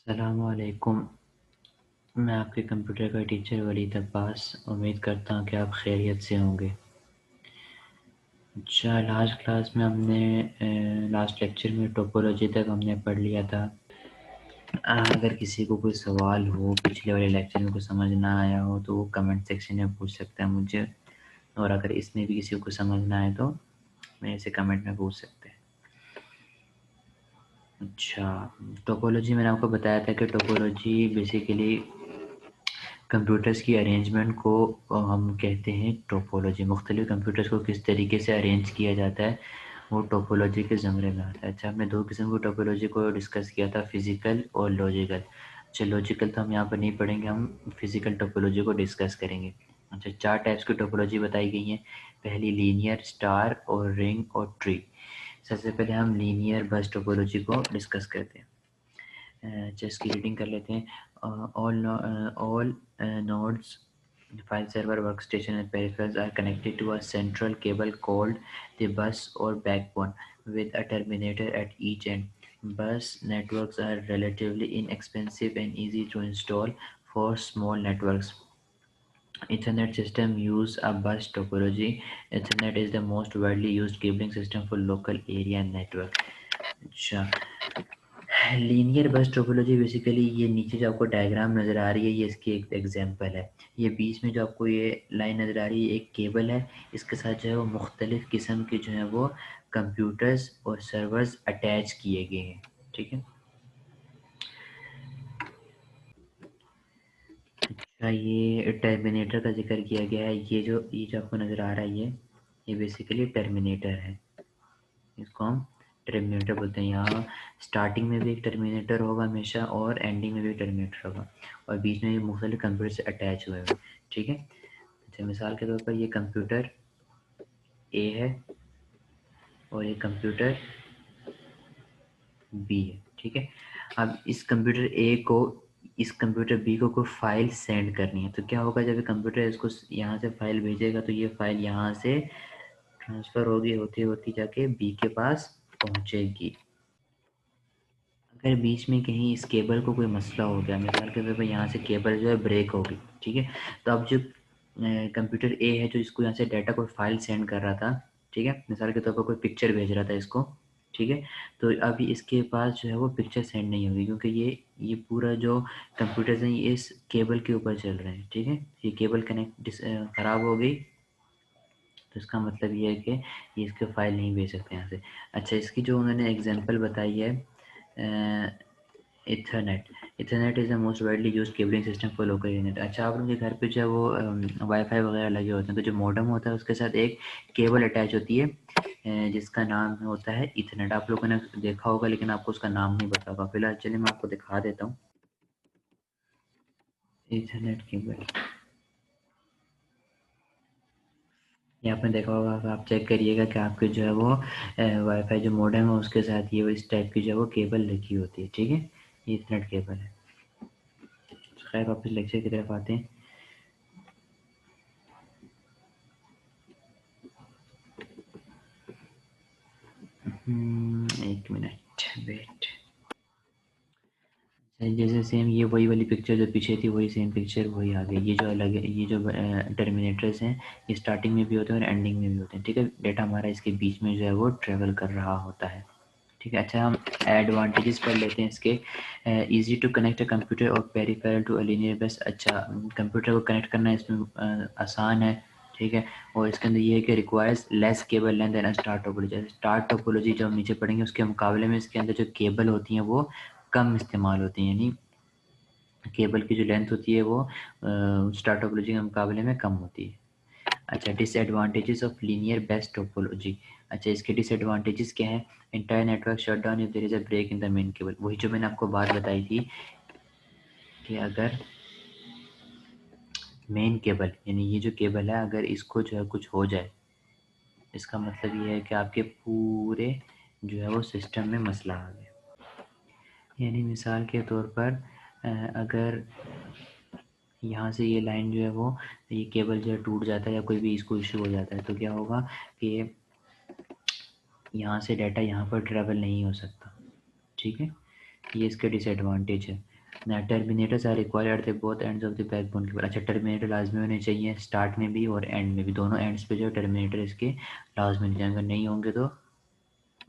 अस्सलामुअलैकुम। मैं आपके कंप्यूटर का टीचर वलीद अब्बास। उम्मीद करता हूँ कि आप खैरियत से होंगे। अच्छा, लास्ट क्लास में हमने लास्ट लेक्चर में टोपोलॉजी तक हमने पढ़ लिया था। अगर किसी को कोई सवाल हो, पिछले वाले लेक्चर में कुछ समझ ना आया हो, तो वो कमेंट सेक्शन में पूछ सकता है मुझे, और अगर इसमें भी किसी को समझ ना आए तो मेरे से कमेंट में पूछ सकते हैं। अच्छा, टोपोलॉजी मैंने आपको बताया था कि टोपोलॉजी बेसिकली कंप्यूटर्स की अरेंजमेंट को हम कहते हैं टोपोलॉजी। मुख्तलिफ कंप्यूटर्स को किस तरीके से अरेंज किया जाता है वो टोपोलॉजी के ज़मरे में आता है। अच्छा, हमने दो किस्म की टोपोलॉजी को डिस्कस किया था, फिज़िकल और लॉजिकल। अच्छा, लॉजिकल तो हम यहाँ पर नहीं पढ़ेंगे, हम फिज़िकल टोपोलॉजी को डिस्कस करेंगे। अच्छा, 4 टाइप्स की टोपोलॉजी बताई गई हैं। पहली लीनियर, स्टार और रिंग और ट्री। सबसे पहले हम लीनियर बस टोपोलॉजी को डिस्कस करते हैं। इसकी रीडिंग कर लेते हैं। All nodes, file server, workstation and peripherals are connected to a central cable called the bus or backbone with a terminator at each end. Bus networks are relatively inexpensive and easy to install for small networks. Ethernet system use a bus topology. Ethernet is the most widely used cabling system for local area network. अच्छा, linear बस topology basically ये नीचे जो आपको diagram नज़र आ रही है, ये इसकी एक एग्जांपल है। ये बीच में जो आपको ये लाइन नज़र आ रही है, एक केबल है। इसके साथ जो है वो मुख्तलिफ़ किस्म के जो है वो कंप्यूटर्स और सर्वर्स अटैच किए गए हैं। ठीक है। अच्छा, ये टर्मिनेटर का जिक्र किया गया है। ये जो आपको नज़र आ रहा है, ये बेसिकली टर्मिनेटर है। इसको हम टर्मिनेटर बोलते हैं। यहाँ स्टार्टिंग में भी एक टर्मिनेटर होगा हमेशा, और एंडिंग में भी टर्मिनेटर होगा, और बीच में ये मुख्तलिफ कंप्यूटर से अटैच हुए हुए। ठीक है। अच्छा, मिसाल के तौर पर ये कंप्यूटर ए है और ये कंप्यूटर बी है। ठीक है। अब इस कंप्यूटर बी को कोई फाइल सेंड करनी है, तो क्या होगा, जब कंप्यूटर इसको यहाँ से फाइल भेजेगा तो ये फाइल यहाँ से ट्रांसफ़र होगी, होती होती जाके बी के पास पहुँचेगी। अगर बीच में कहीं इस केबल को कोई मसला हो गया, मिसाल के तौर पर यहाँ से केबल जो है ब्रेक हो गई, ठीक है, तो अब जो कंप्यूटर ए है जो इसको यहाँ से डाटा कोई फाइल सेंड कर रहा था, ठीक है, मिसाल के तौर पर कोई पिक्चर भेज रहा था इसको, ठीक है, तो अभी इसके पास जो है वो पिक्चर सेंड नहीं होगी, क्योंकि ये पूरा जो कंप्यूटर्स हैं ये इस केबल के ऊपर चल रहे हैं। ठीक है। ये केबल ख़राब हो गई, तो इसका मतलब ये है कि ये इसके फाइल नहीं भेज सकते यहाँ से। अच्छा, इसकी जो उन्होंने एग्जांपल बताई है, Ethernet. Ethernet is the most widely used cabling system for local unit. अच्छा, आप उनके घर पे जो है वो वाईफाई वगैरह लगे होते हैं, तो जो मॉडेम होता है उसके साथ एक केबल अटैच होती है जिसका नाम होता है इथरनेट। आप लोगों ने देखा होगा, लेकिन आपको उसका नाम नहीं पता होगा। फिलहाल चलिए मैं आपको दिखा देता हूँ इथरनेट केबल। ये आपने देखा होगा, अगर आप चेक करिएगा कि आपके जो है वो वाईफाई जो मॉडेम है उसके साथ ये इस टाइप की जो है वो केबल लगी होती है। ठीक है, ये इथरनेट केबल है। खैर, वापस लेक्चर की तरफ आते हैं। एक मिनट वेट। जैसे सेम ये वही वाली पिक्चर जो पीछे थी, वही सेम पिक्चर वही आ गई। ये जो अलग है, ये जो टर्मिनेटर्स हैं, ये स्टार्टिंग में भी होते हैं और एंडिंग में भी होते हैं। ठीक है। डेटा हमारा इसके बीच में जो है वो ट्रेवल कर रहा होता है। ठीक है। अच्छा, हम एडवांटेजेस पढ़ लेते हैं इसके। Easy to connect a computer or peripheral to a linear bus. अच्छा, कंप्यूटर को कनेक्ट करना इसमें आसान है। ठीक है। और इसके अंदर ये है कि requires less cable length than star topology. Star topology जो हम नीचे पढ़ेंगे उसके मुकाबले में इसके अंदर जो केबल होती हैं वो कम इस्तेमाल होती हैं, यानी केबल की जो लेंथ होती है वो स्टार टोपोलॉजी के मुकाबले में कम होती है। अच्छा, disadvantages of linear bus topology. अच्छा, इसके डिसएडवांटेजेस क्या है? Entire network shut down if there is a break in the main cable. वही जो मैंने आपको बात बताई थी कि अगर मेन केबल, यानी ये जो केबल है, अगर इसको जो है कुछ हो जाए, इसका मतलब ये है कि आपके पूरे जो है वो सिस्टम में मसला आ गया। यानी मिसाल के तौर पर अगर यहाँ से ये लाइन जो है वो, ये केबल जो है टूट जाता है या कोई भी इसको इशू हो जाता है, तो क्या होगा कि यहाँ से डाटा यहाँ पर ट्रैवल नहीं हो सकता। ठीक है, ये इसके डिसएडवांटेज है। Terminators are required at the both ends of the backbone cable. अच्छा, टर्मिनेटर लाजमी होने चाहिए स्टार्ट में भी और एंड में भी, दोनों एंड्स पे जो टर्मिनेटर इसके लाजमी होने चाहिए। अगर नहीं होंगे तो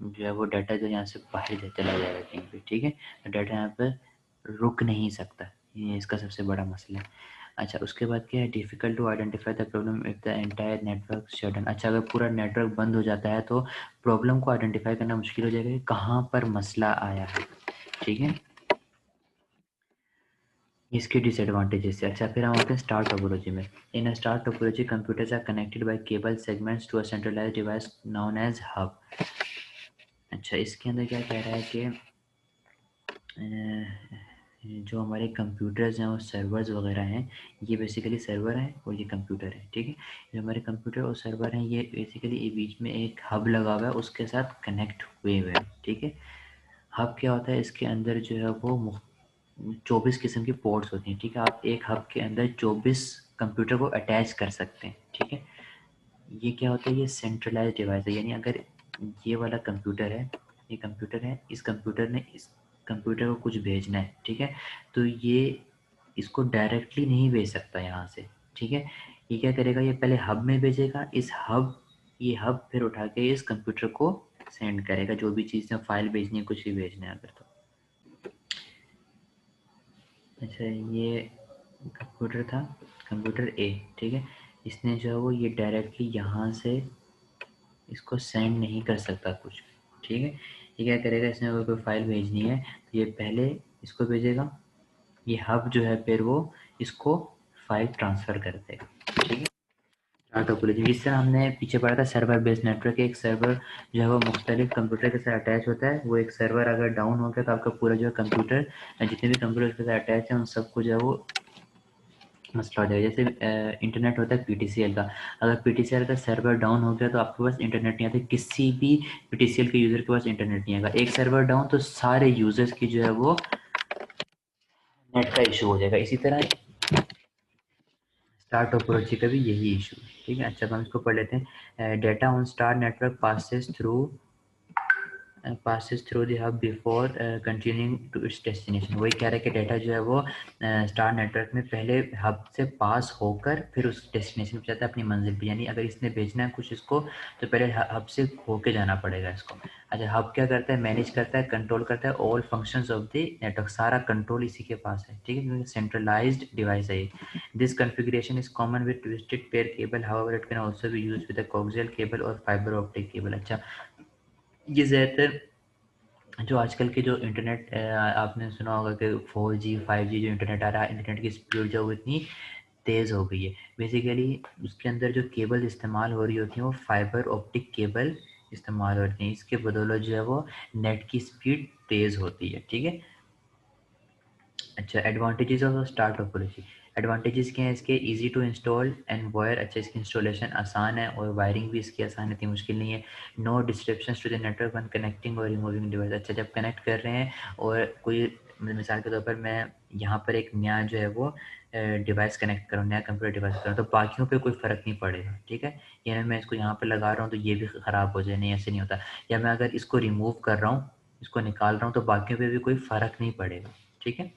जो है वो डाटा जो यहाँ से बाहर चला जाएगा कहीं पे, ठीक है। तो डाटा यहाँ पर रुक नहीं सकता, ये इसका सबसे बड़ा मसला है। अच्छा, उसके बाद क्या है, difficult to identify the problem if the entire network shut down. अच्छा, अगर पूरा नेटवर्क बंद हो जाता है तो प्रॉब्लम को आइडेंटिफाई करना मुश्किल हो जाएगा कि कहाँ पर मसला आया है, ठीक है। इसके डिसएडवांटेजेस है। अच्छा, फिर हम आते हैं स्टार टोपोलॉजी में। In a star topology computers are connected by cable segments to a centralized device known as hub. अच्छा, इसके अंदर क्या कह रहा है कि जो हमारे कंप्यूटर्स हैं और सर्वर्स वगैरह हैं, ये बेसिकली सर्वर हैं और ये कंप्यूटर है, ठीक है। जो हमारे कंप्यूटर और सर्वर हैं ये बेसिकली बीच में एक हब लगा हुआ है, उसके साथ कनेक्ट हुए हुए हैं, ठीक है। हब क्या होता है, इसके अंदर जो है वो 24 किस्म की पोर्ट्स होती हैं, ठीक है। आप एक हब के अंदर 24 कंप्यूटर को अटैच कर सकते हैं, ठीक है। ये क्या होता है, ये सेंट्रलाइज्ड डिवाइस है, यानी अगर ये वाला कंप्यूटर है, ये कंप्यूटर है, इस कंप्यूटर ने इस कंप्यूटर को कुछ भेजना है, ठीक है, तो ये इसको डायरेक्टली नहीं भेज सकता यहाँ से, ठीक है। ये क्या करेगा, ये पहले हब में भेजेगा, ये हब फिर उठा के इस कंप्यूटर को सेंड करेगा, जो भी चीज़ फाइल भेजनी है, कुछ भी भेजना है अगर तो। अच्छा, ये कंप्यूटर था, कंप्यूटर ए, ठीक है। इसने जो है वो ये डायरेक्टली यहाँ से इसको सेंड नहीं कर सकता कुछ, ठीक है। ये क्या करेगा, इसमें अगर कोई फाइल भेजनी है तो ये पहले इसको भेजेगा, ये हब जो है फिर वो इसको फाइल ट्रांसफ़र कर देगा, ठीक है। चार टोपोलॉजी, जिस तरह हमने पीछे पढ़ा था सर्वर बेस्ड नेटवर्क, एक सर्वर जो है वो मुख्तलिफ कंप्यूटर के साथ अटैच होता है। वो एक सर्वर अगर डाउन हो गया तो आपका पूरा जो है कंप्यूटर, जितने भी कंप्यूटर के साथ अटैच हैं उन सबको जो है वो मसला हो जाएगा। जैसे इंटरनेट होता है पीटीसीएल का, अगर पीटीसीएल का सर्वर डाउन हो गया तो आपके पास इंटरनेट नहीं आता, किसी भी पीटीसीएल के यूज़र के पास इंटरनेट नहीं आएगा। एक सर्वर डाउन तो सारे यूज़र्स की जो है वो नेट का इशू हो जाएगा। इसी तरह स्टार टोपोलॉजी का भी यही इशू है, ठीक है। अच्छा, तो हम इसको पढ़ लेते हैं। Data on star network passes through the hub before continuing to its destination। वही कह रहा है कि डाटा जो है वो स्टार नेटवर्क में पहले हब से पास होकर फिर उस डेस्टिनेशन पे जाता है, अपनी मंजिल पे। यानी अगर इसने भेजना है कुछ इसको तो पहले हब से होके जाना पड़ेगा इसको। अच्छा, हब क्या करता है, मैनेज करता है, कंट्रोल करता है all functions of the network, सारा कंट्रोल इसी के पास है, ठीक है, क्योंकि सेंट्रलाइज्ड डिवाइस है। This configuration is common with twisted pair cable, however it can also be used with a coaxial cable और फाइबर ऑप्टिक केबल। अच्छा, ये ज़्यादातर जो आजकल के जो इंटरनेट आपने सुना होगा कि 4G 5G जो इंटरनेट आ रहा है, इंटरनेट की स्पीड जो है वो इतनी तेज़ हो गई है। बेसिकली उसके अंदर जो केबल इस्तेमाल हो रही होती हैं वो फाइबर ऑप्टिक केबल इस्तेमाल होती हैं, इसके बदौलत जो है वो नेट की स्पीड तेज़ होती है, ठीक है। अच्छा, advantages of star topology. Advantages क्या हैं इसके, easy to install and wire. अच्छा, इसकी इंस्टॉलेशन आसान है और वायरिंग भी इसकी आसान है, इतनी मुश्किल नहीं है। No disruptions to the network when connecting or removing device. अच्छा, जब कनेक्ट कर रहे हैं और कोई मिसाल के तौर पर मैं यहाँ पर एक नया जो है वो डिवाइस कनेक्ट करूँ, नया कंप्यूटर डिवाइस करूँ, तो बाकियों पे कोई फ़र्क नहीं पड़ेगा, ठीक है। यानी मैं इसको यहाँ पर लगा रहा हूँ तो ये भी ख़राब हो जाए, नहीं, ऐसे नहीं होता। या मैं अगर इसको रिमूव कर रहा हूँ, इसको निकाल रहा हूँ, तो बाकियों पे भी कोई फ़र्क नहीं पड़ेगा, ठीक है।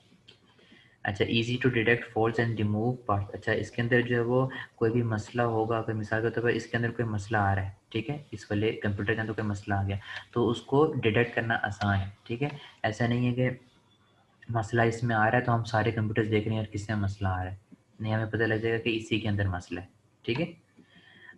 अच्छा, easy to detect faults and remove parts. अच्छा, इसके अंदर जो है वो कोई भी मसला होगा, अगर मिसाल के तौर पर इसके अंदर कोई मसला आ रहा है, ठीक है, इस वाले कंप्यूटर के अंदर कोई मसला आ गया तो उसको डिटेक्ट करना आसान है, ठीक है। ऐसा नहीं है कि मसला इसमें आ रहा है तो हम सारे कंप्यूटर्स देख रहे हैं यार किसमें मसला आ रहा है, नहीं, हमें पता लग जाएगा कि इसी के अंदर मसला है, ठीक है।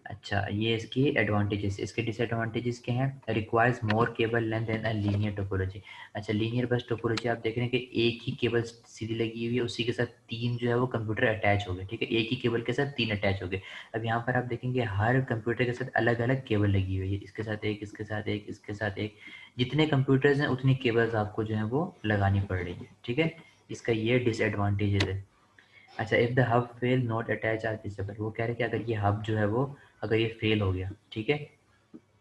अच्छा, ये इसकी एडवांटेजेस। इसके डिसएडवांटेजेस क्या हैं, requires more cable length and a linear topology. अच्छा, लीनियर बस टोपोलॉजी आप देख रहे हैं कि एक ही केबल सीधी लगी हुई है, उसी के साथ 3 जो है वो कंप्यूटर अटैच हो गए, ठीक है, एक ही केबल के साथ 3 अटैच हो गए। अब यहाँ पर आप देखेंगे हर कंप्यूटर के साथ अलग अलग केबल लगी हुई है, इसके साथ एक, इसके साथ एक, इसके साथ एक, जितने कंप्यूटर्स हैं उतनी केबल्स आपको जो है वो लगानी पड़ रही है, ठीक है। इसका ये डिसएडवांटेजेस है। अच्छा, if the hub fail not attach are disable. वो कह रहे हैं कि अगर ये हब जो है वो अगर ये फेल हो गया, ठीक है,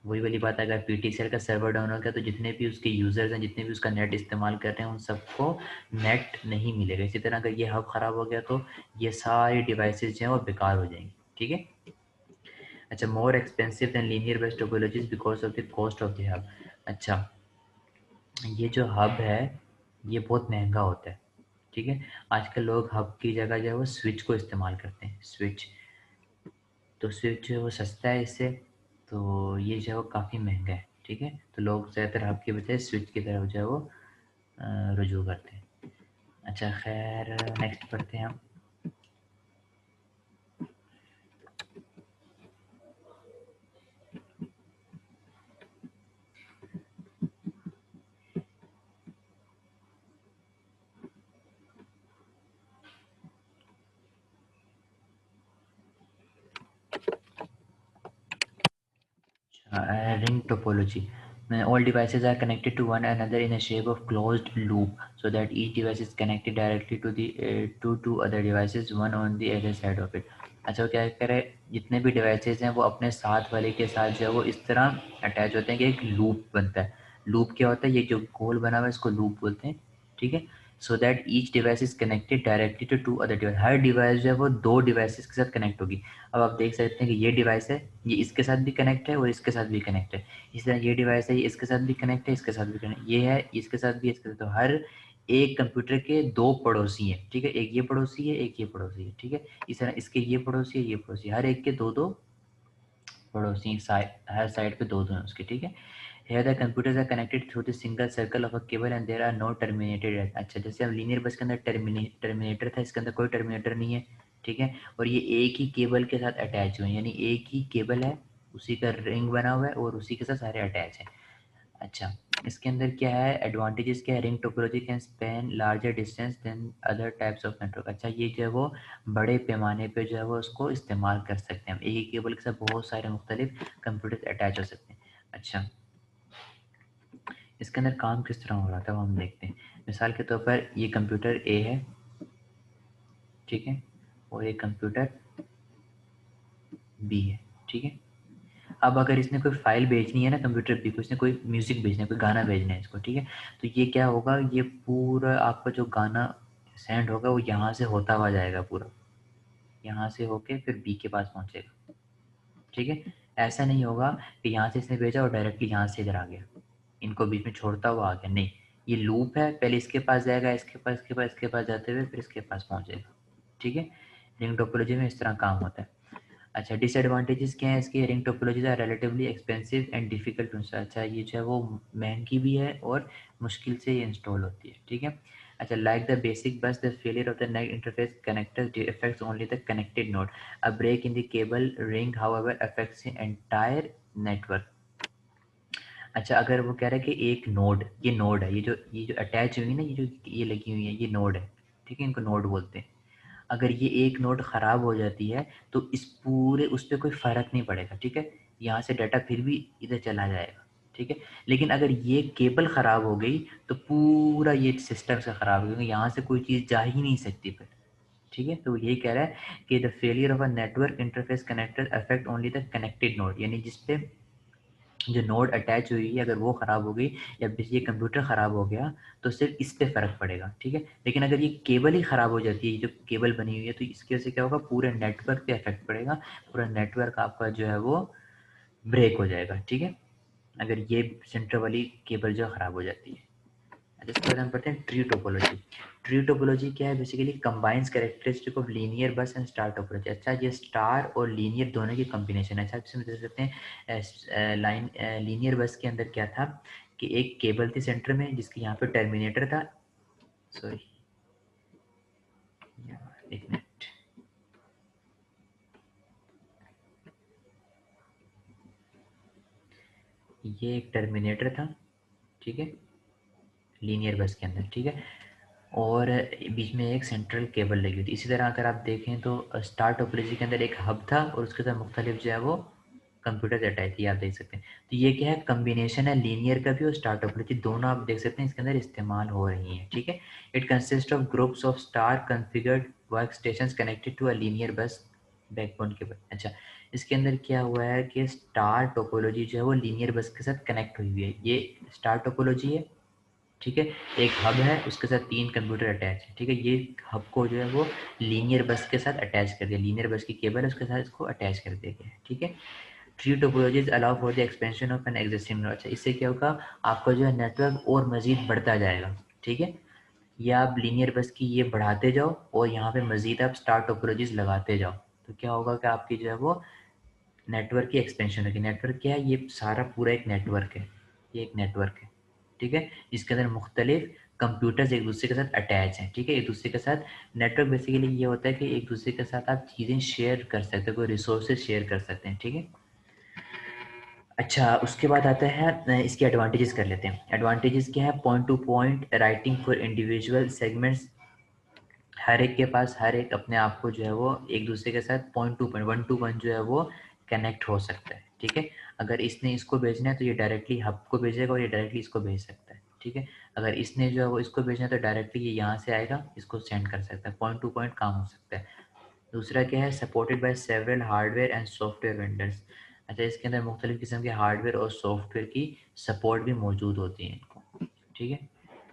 वही वाली बात है, अगर पीटीसीएल का सर्वर डाउन हो गया तो जितने भी उसके यूज़र्स हैं, जितने भी उसका नेट इस्तेमाल कर रहे हैं, उन सबको नेट नहीं मिलेगा। इसी तरह अगर ये हब ख़राब हो गया तो ये सारी डिवाइसेस जो हैं वो बेकार हो जाएंगी, ठीक है। अच्छा, more expensive than linear based topologies because of the cost of the hub. अच्छा, ये जो हब है ये बहुत महंगा होता है, ठीक है। आजकल लोग हब की जगह जो है वो स्विच को इस्तेमाल करते हैं, स्विच। तो स्विच जो है वो सस्ता है इससे, तो ये जो है वो काफ़ी महंगा है। ठीक है, तो लोग ज़्यादातर हब की बजाय स्विच की तरफ जो है वो रुजू करते हैं। अच्छा खैर, नेक्स्ट पढ़ते हैं हम। Ring topology. All devices are connected to one another in a shape of closed loop, so that each device is connected directly to the to two other devices, one on the other side of it. अच्छा, वो क्या करे, जितने भी devices हैं वो अपने साथ वाले के साथ जो है वो इस तरह अटैच होते हैं कि एक लूप बनता है। लूप क्या होता है, ये जो गोल बना हुआ है इसको लूप बोलते हैं। ठीक है, so that each device is connected directly to to other device. हर डिवाइस जो है वो दो डिवाइसेस के साथ कनेक्ट होगी। अब आप देख सकते हैं कि ये डिवाइस है, ये इसके साथ भी कनेक्ट है और इसके साथ भी कनेक्ट है। इस तरह ये डिवाइस है, ये इसके साथ भी कनेक्ट है, इसके साथ भी कनेक्ट, ये है इसके साथ भी, इसके साथ। तो हर एक कंप्यूटर के दो पड़ोसी हैं। ठीक है, एक ये पड़ोसी है, एक ये पड़ोसी है। ठीक है, इस तरह इसके ये पड़ोसी है, ये पड़ोसी, हर एक के दो दो पड़ोसी, साइड, हर साइड पे दो दो हैं उसके। ठीक है, here the computers are connected through the single circle of a cable and there are no terminated। अच्छा, जैसे हम लीनियर बस के अंदर टर्मिनेटर था, इसके अंदर कोई टर्मिनेटर नहीं है। ठीक है, और ये एक ही केबल के साथ अटैच हुए हैं, यानी एक ही केबल है, उसी का रिंग बना हुआ है और उसी के साथ सारे अटैच हैं। अच्छा, इसके अंदर क्या है, एडवांटेजेस क्या है, ring topology can span larger distance than other types of network. अच्छा, ये जो है वो बड़े पैमाने पे जो है वो उसको इस्तेमाल कर सकते हैं हम, एक ही केबल के साथ बहुत सारे मुख्तलिफ कंप्यूटर अटैच हो सकते हैं। अच्छा, इसके अंदर काम किस तरह हो रहा था वो हम देखते हैं। मिसाल के तौर पर ये कंप्यूटर ए है, ठीक है, और ये कंप्यूटर बी है। ठीक है, अब अगर इसने कोई फाइल भेजनी है ना कंप्यूटर बी को, इसने कोई म्यूजिक भेजना है, कोई गाना भेजना है इसको। ठीक है, तो ये क्या होगा, ये पूरा आपका जो गाना सेंड होगा वो यहाँ से होता हुआ जाएगा, पूरा यहाँ से होके फिर बी के पास पहुँचेगा। ठीक है, ऐसा नहीं होगा कि यहाँ से इसने भेजा और डायरेक्टली यहाँ से इधर आ गया, इनको बीच में छोड़ता हुआ आ गया, नहीं। ये लूप है, पहले इसके पास जाएगा, इसके पास, इसके पास, इसके पास जाते हुए फिर इसके पास पहुंचेगा। ठीक है, रिंग टोपोलॉजी में इस तरह काम होता है। अच्छा, डिसएडवांटेजेस क्या है इसके, ring topologies are relatively expensive and difficult to install. अच्छा, ये जो है वो महंगी भी है और मुश्किल से ये इंस्टॉल होती है। ठीक है, अच्छा, like the basic bus the failure of the net interface connector affects only the connected node. A break in the cable ring however affects the entire network. अच्छा, अगर वो कह रहा है कि एक नोड, ये नोड है, ये जो अटैच हुई है ना, ये जो ये लगी हुई है, ये नोड है। ठीक है, इनको नोड बोलते हैं। अगर ये एक नोड ख़राब हो जाती है तो इस पूरे उस पर कोई फ़र्क नहीं पड़ेगा। ठीक है, यहाँ से डाटा फिर भी इधर चला जाएगा। ठीक है, लेकिन अगर ये केबल ख़राब हो गई तो पूरा ये सिस्टम से ख़राब हो गया, यहाँ से कोई चीज़ जा ही नहीं सकती फिर। ठीक है, तो यही कह रहा है कि the failure of a network interface connector affect only the connected node, यानी जिसपे जो नोड अटैच हुई है अगर वो ख़राब हो गई या ये कंप्यूटर ख़राब हो गया तो सिर्फ इस पे फ़र्क पड़ेगा। ठीक है, लेकिन अगर ये केबल ही ख़राब हो जाती है, जो केबल बनी हुई है, तो इसकी वजह से क्या होगा, पूरे नेटवर्क पे इफेक्ट पड़ेगा, पूरा नेटवर्क आपका जो है वो ब्रेक हो जाएगा। ठीक है, अगर ये सेंटर वाली केबल जो ख़राब हो जाती है। अच्छा, इसके बाद हम पढ़ते हैं ट्री टोपोलॉजी। ट्री टोपोलॉजी क्या है, basically combines characteristic of linear बस एंड स्टार टोपोलॉजी। अच्छा, ये स्टार और लीनियर दोनों की कॉम्बिनेशन है। अच्छा, इसमें देख सकते हैं लाइन लीनियर बस के अंदर क्या था कि एक केबल थी सेंटर में जिसके यहाँ पे टर्मिनेटर था। सॉरी, एक मिनट, ये एक टर्मिनेटर था। ठीक है, लीनियर बस के अंदर। ठीक है, और बीच में एक सेंट्रल केबल लगी हुई थी। इसी तरह अगर आप देखें तो स्टार टोपोलॉजी के अंदर एक हब था और उसके साथ मुख्तलिफ जो है वो कंप्यूटर अटैच थी, आप देख सकते हैं। तो ये क्या है, कम्बिनेशन है लीनियर का भी और स्टार टोपोलॉजी, दोनों आप देख सकते हैं इसके अंदर इस्तेमाल हो रही हैं। ठीक है, it consist of groups of star configured work station connected to a linear bus backbone cable. अच्छा, इसके अंदर क्या हुआ है कि स्टार टोपोलॉजी जो है वो लीनियर बस के साथ कनेक्ट हुई हुई है, ये स्टार टोपोलॉजी है। ठीक है, एक हब है, उसके साथ 3 कंप्यूटर अटैच है। ठीक है, ये हब को जो है वो लीनियर बस के साथ अटैच कर दिया, लीनियर बस की केबल है उसके साथ इसको अटैच कर दिया गया है। ठीक है, tree topologies allow for the expansion of an existing node. अच्छा, इससे क्या होगा, आपका जो है नेटवर्क और मज़ीद बढ़ता जाएगा। ठीक है, या आप लीनियर बस की ये बढ़ाते जाओ और यहाँ पे मज़ीद आप स्टार टोपोलॉजीज लगाते जाओ, तो क्या होगा कि आपकी जो है वो नेटवर्क की एक्सपेंशन होगी। नेटवर्क क्या है? ये सारा पूरा एक नेटवर्क है, ये एक नेटवर्क है, ठीक है, जिसके अंदर मुख्तलिफ कंप्यूटर्स एक दूसरे के साथ अटैच हैं, ठीक है, एक दूसरे के साथ। नेटवर्क बेसिकली ये होता है कि एक दूसरे के साथ आप चीज़ें शेयर कर सकते हैं, कोई रिसोर्सेज शेयर कर सकते हैं, ठीक है। अच्छा, उसके बाद आता है इसके एडवांटेजेस कर लेते हैं। एडवांटेजेस क्या है? Point to point writing for individual segments, हर एक के पास, हर एक अपने आप को जो है वो एक दूसरे के साथ पॉइंट टू वन जो है वो कनेक्ट हो सकता है, ठीक है। अगर इसने इसको भेजना है तो ये डायरेक्टली हब को भेजेगा और ये डायरेक्टली इसको भेज सकता है, ठीक है। अगर इसने जो है वो इसको भेजना है तो डायरेक्टली ये यहाँ से आएगा, इसको सेंड कर सकता है, पॉइंट टू पॉइंट काम हो सकता है। दूसरा क्या है? Supported by several hardware and software vendors. अच्छा, इसके अंदर मुख्तलिफ किस्म के हार्डवेयर और सॉफ्टवेयर की सपोर्ट भी मौजूद होती है इनको, ठीक है।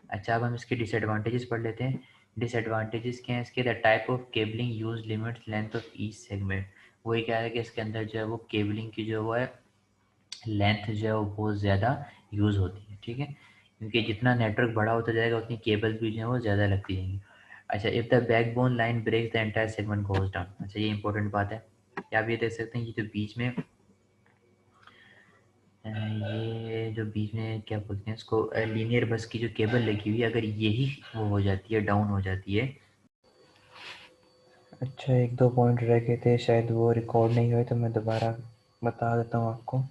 अच्छा, अब हम इसके डिसएडवांटेजेस पढ़ लेते हैं। डिसएडवांटेजेस क्या है इसके? The type of cabling use limits length of each segment. वही क्या है कि इसके अंदर जो है वो केबलिंग की जो वो है लेंथ जो है वो बहुत ज़्यादा यूज़ होती है, ठीक है, क्योंकि जितना नेटवर्क बड़ा होता जाएगा उतनी केबल भी जो है वो ज़्यादा लगती जाएंगी। अच्छा, if the backbone line breaks the entire segment goes down. अच्छा, ये इंपॉर्टेंट बात है कि आप ये देख सकते हैं, ये जो बीच में ये जो बीच में क्या बोलते हैं इसको, लीनियर बस की जो केबल लगी हुई है, अगर यही वो हो जाती है, डाउन हो जाती है। अच्छा, एक दो पॉइंट रह गए थे, शायद वो रिकॉर्ड नहीं हुए, तो मैं दोबारा बता देता हूँ आपको।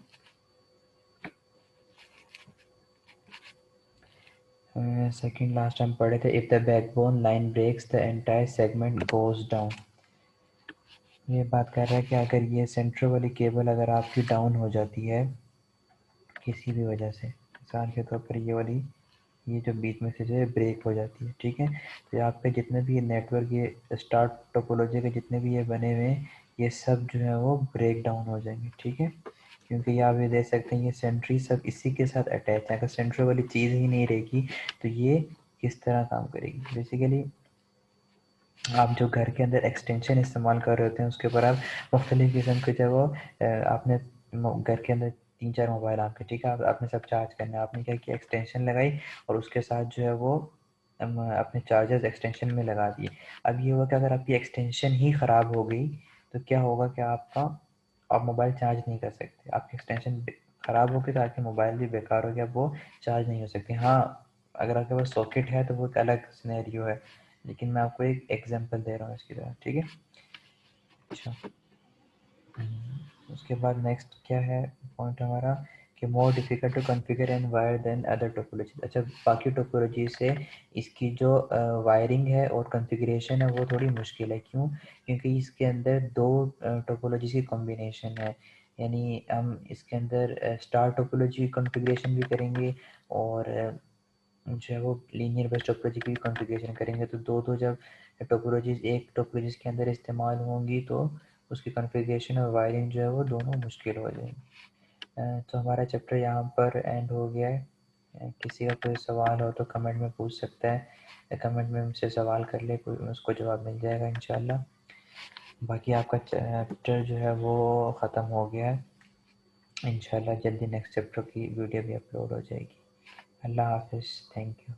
सेकंड लास्ट टाइम पढ़े थे, if the backbone line breaks the entire segment goes down. ये बात कर रहा है कि अगर ये सेंटर वाली केबल अगर आपकी डाउन हो जाती है किसी भी वजह से, मिसाल के तौर पर ये वाली, ये जो बीच में से जो है ब्रेक हो जाती है, ठीक है, तो आपके जितने भी ये नेटवर्क, ये स्टार टोपोलॉजी के जितने भी ये बने हुए हैं, ये सब जो है वो ब्रेक डाउन हो जाएंगे, ठीक है, क्योंकि ये आप ये देख सकते हैं ये सेंट्री सब इसी के साथ अटैच है। अगर सेंटर वाली चीज़ ही नहीं रहेगी तो ये किस तरह काम करेगी? बेसिकली आप जो घर के अंदर एक्सटेंशन इस्तेमाल कर रहे होते हैं उसके ऊपर आप मुख्तलिफ़ किस्म के जो वो आपने घर के अंदर 3-4 मोबाइल आपके, ठीक है, आपने सब चार्ज करना है, आपने क्या किया, एक्सटेंशन लगाई और उसके साथ जो है वो अपने चार्जर्स एक्सटेंशन में लगा दिए। अब ये हुआ कि अगर आपकी एक्सटेंशन ही ख़राब हो गई तो क्या होगा कि आपका आप मोबाइल चार्ज नहीं कर सकते, आपकी एक्सटेंशन ख़राब हो गई तो आपके मोबाइल भी बेकार हो गया, वो चार्ज नहीं हो सकती। हाँ, अगर आपके पास सॉकेट है तो वो एक अलग सिनेरियो है, लेकिन मैं आपको एक एग्जांपल दे रहा हूँ इसकी तरह, ठीक है। अच्छा, उसके बाद नेक्स्ट क्या है पॉइंट हमारा, कि more difficult to configure and wire than other topology. अच्छा, बाकी टोपोलॉजी से इसकी जो वायरिंग है और कॉन्फ़िगरेशन है वो थोड़ी मुश्किल है। क्यों? क्योंकि इसके अंदर दो टोपोलॉजी की कॉम्बिनेशन है, यानी हम इसके अंदर स्टार टोपोलॉजी कॉन्फ़िगरेशन भी करेंगे और जो है वो लीनियर बेस टोपोलॉजी की कॉन्फ़िगरेशन करेंगे, तो दो जब टोपोलॉजीज़ एक टोपोलॉजीज़ के अंदर इस्तेमाल होंगी तो उसकी कॉन्फ़िगरेशन और वायरिंग जो है वो दोनों मुश्किल हो जाएंगी। तो हमारा चैप्टर यहाँ पर एंड हो गया है। किसी का कोई सवाल हो तो कमेंट में पूछ सकता है, कमेंट में मुझसे सवाल कर ले, कोई उसको जवाब मिल जाएगा इंशाल्लाह। बाकी आपका चैप्टर जो है वो ख़त्म हो गया है, इंशाल्लाह जल्दी नेक्स्ट चैप्टर की वीडियो भी अपलोड हो जाएगी। अल्लाह हाफ़िज़, थैंक यू।